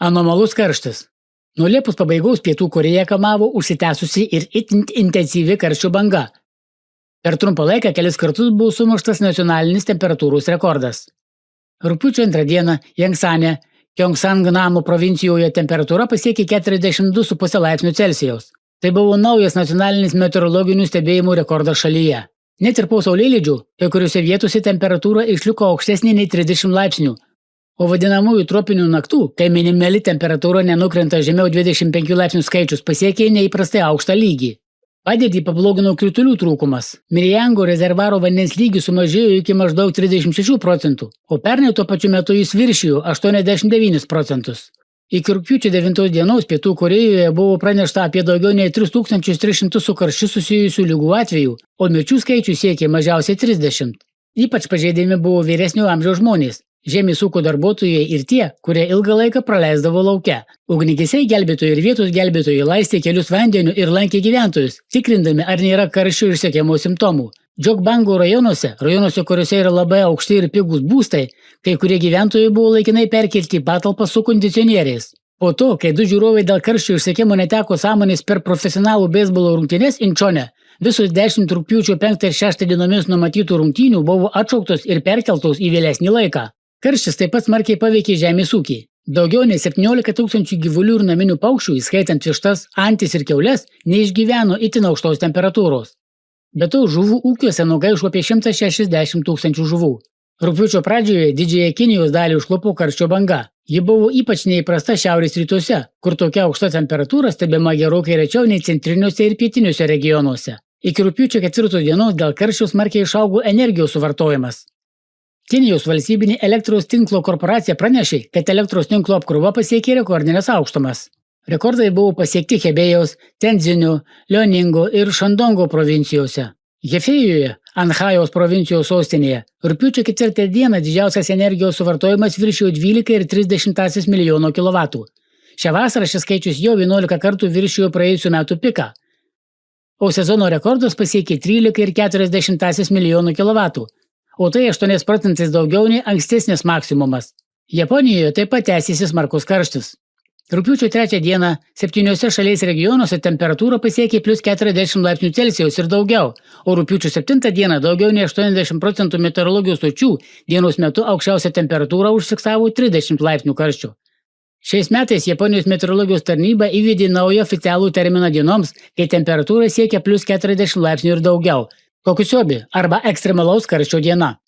Anomalus karštis. Nuo Liepos pabaigos Pietų Korėja kamavo užsitęsusi ir itin intensyvi karščio banga. Per trumpą laiką kelis kartus buvo sumuštas nacionalinis temperatūros rekordas. Rugpjūčio 2 dieną Jangsane, Gyeongsangnamo provincijoje temperatūra pasiekė 42,5 laipsnių Celsijaus. Tai buvo naujas nacionalinis meteorologinių stebėjimų rekordas šalyje. Net ir po saulėlydžių, kai kuriuose vietose temperatūra išliko aukštesnė nei 30 laipsnių. O vadinamųjų tropinių naktų, kai minimali temperatūra nenukrenta žemiau 25 laipsnių skaičius, pasiekė neįprastai aukštą lygį. Padėtį pablogino kritulių trūkumas. Mirjango rezervaro vandens lygis sumažėjo iki maždaug 36%, o pernai tuo pačiu metu jis viršijo 89%. Iki rugpjūčio 9 dienos Pietų Korėjoje buvo pranešta apie daugiau nei 3300 su karščiu susijusių ligų atvejų, o mirčių skaičius siekė mažiausiai 30. Ypač pažeidžiami buvo vyresnio amžiaus žmonės, žemės ūkio darbuotojai ir tie, kurie ilgą laiką praleisdavo lauke. Ugniagesiai gelbėtojai ir vietos gelbėtojai laistė kelius vandeniu ir lankė gyventojus, tikrindami, ar nėra karščio išsekimo simptomų. Džokbango rajonuose, kuriuose yra labai aukšti ir pigūs būstai, kai kurie gyventojai buvo laikinai perkelti į patalpas su kondicionieriais. Po to, kai 2 žiūrovai dėl karščio išsekimo neteko sąmonės per profesionalų beisbolo rungtynes Inčone, visos 10 rugpjūčio 5 ir 6 dienomis numatytų rungtynių buvo atšauktos ir perkeltos į vėlesnį laiką. Karštis taip pat smarkiai paveikė žemės ūkį. Daugiau nei 17 000 gyvulių ir naminių paukščių, įskaitant vištas, antis ir kiaules, neišgyveno itin aukštos temperatūros. Be to, žuvų ūkiuose nugaišo apie 160 000 žuvų. Rugpjūčio pradžioje didžiąją Kinijos dalį užklupo karščio banga. Ji buvo ypač neįprasta šiaurės rytuose, kur tokia aukšta temperatūra stebima gerokai rečiau nei centriniuose ir pietiniuose regionuose. Iki rugpjūčio 4 dienos dėl karščio smarkiai išaugo energijos suvartojimas. Kinijos valstybinė elektros tinklo korporacija pranešė, kad elektros tinklo apkrova pasiekė rekordinės aukštumas. Rekordai buvo pasiekti Hebėjaus, Tenzinių, Lioningo ir Šandongo provincijose. Hefėjoje, Anhajaus provincijos sostinėje, rugpjūčio 4 dieną didžiausias energijos suvartojimas viršijo 12,3 milijono kilovatų. Šią vasarą šis skaičius jau 11 kartų viršijo praėjusių metų piką, o sezono rekordas pasiekė 13,4 milijono kilovatų. O tai 8% daugiau nei ankstesnis maksimumas. Japonijoje taip pat tęsiasi smarkus karštis. Rugpjūčio 3 dieną 7 šalies regionuose temperatūra pasiekė plus 40 laipsnių Celsijaus ir daugiau, o rugpjūčio 7 dieną daugiau nei 80% meteorologijos stočių dienos metu aukščiausią temperatūrą užfiksavo 30 laipsnių karščio. Šiais metais Japonijos meteorologijos tarnyba įvedė naują oficialų terminą dienoms, kai temperatūra siekia plus 40 laipsnių ir daugiau. Kokiusiobi arba ekstremalaus karščio diena.